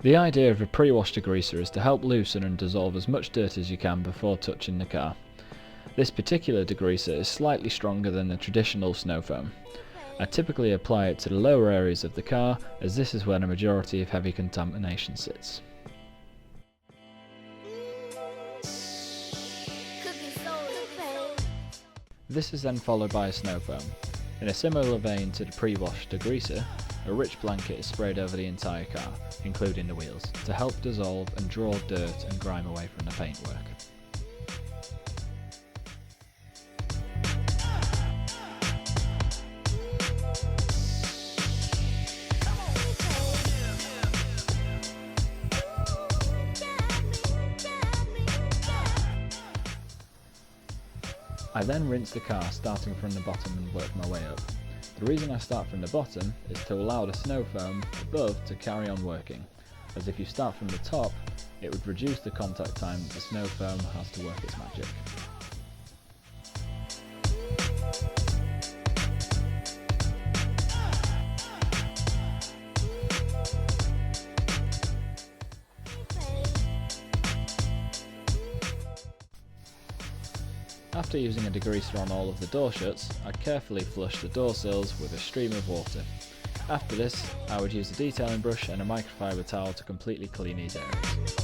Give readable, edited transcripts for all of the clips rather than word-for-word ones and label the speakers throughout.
Speaker 1: The idea of a pre-wash degreaser is to help loosen and dissolve as much dirt as you can before touching the car. This particular degreaser is slightly stronger than the traditional snow foam. I typically apply it to the lower areas of the car, as this is where the majority of heavy contamination sits. This is then followed by a snow foam. In a similar vein to the pre-wash degreaser, a rich blanket is sprayed over the entire car, including the wheels, to help dissolve and draw dirt and grime away from the paintwork. I then rinse the car starting from the bottom and work my way up. The reason I start from the bottom is to allow the snow foam above to carry on working, as if you start from the top, it would reduce the contact time that the snow foam has to work its magic. After using a degreaser on all of the door shuts, I carefully flush the door sills with a stream of water. After this, I would use a detailing brush and a microfibre towel to completely clean these areas.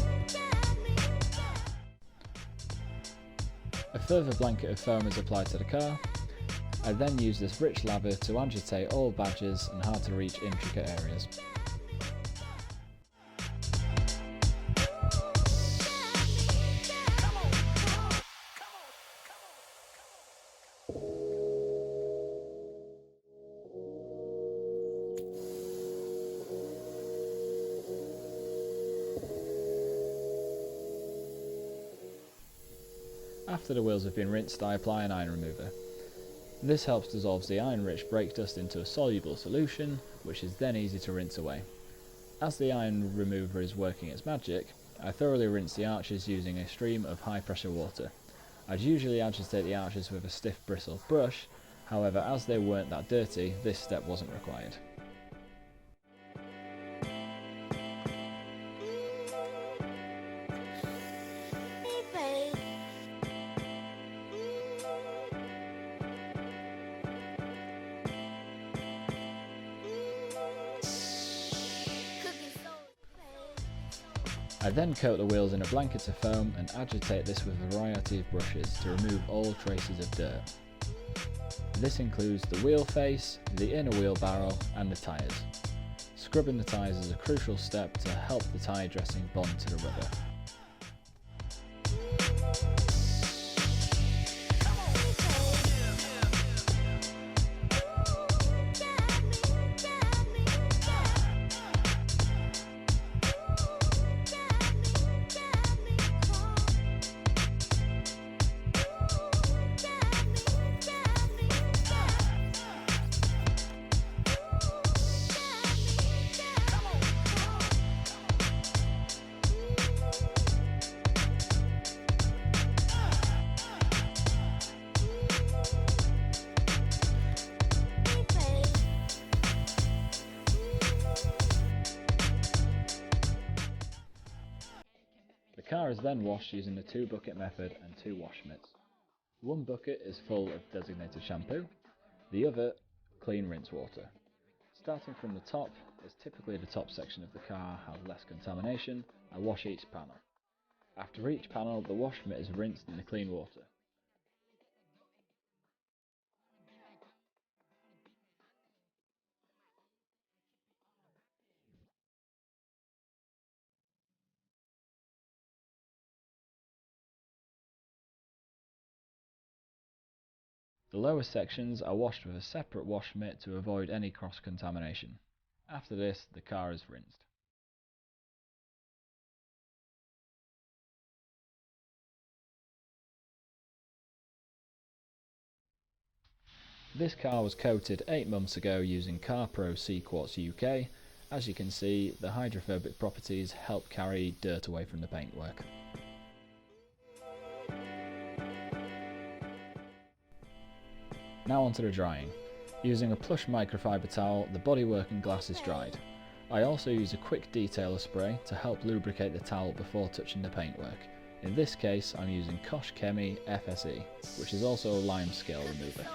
Speaker 1: A further blanket of foam is applied to the car. I then use this rich lather to agitate all badges and hard to reach intricate areas. After the wheels have been rinsed, I apply an iron remover. This helps dissolve the iron-rich brake dust into a soluble solution, which is then easy to rinse away. As the iron remover is working its magic, I thoroughly rinse the arches using a stream of high-pressure water. I'd usually agitate the arches with a stiff bristle brush, however, as they weren't that dirty, this step wasn't required. I then coat the wheels in a blanket of foam and agitate this with a variety of brushes to remove all traces of dirt. This includes the wheel face, the inner wheel barrel and the tyres. Scrubbing the tyres is a crucial step to help the tyre dressing bond to the rubber. The car is then washed using the 2-bucket method and 2 wash mitts. One bucket is full of designated shampoo, the other clean rinse water. Starting from the top, as typically the top section of the car has less contamination, I wash each panel. After each panel, the wash mitt is rinsed in the clean water. The lower sections are washed with a separate wash mitt to avoid any cross-contamination. After this, the car is rinsed. This car was coated 8 months ago using Carpro Quartz UK. As you can see, the hydrophobic properties help carry dirt away from the paintwork. Now onto the drying. Using a plush microfibre towel, the bodywork and glass is dried. I also use a quick detailer spray to help lubricate the towel before touching the paintwork. In this case I'm using Koch Chemie FSE, which is also a lime scale remover.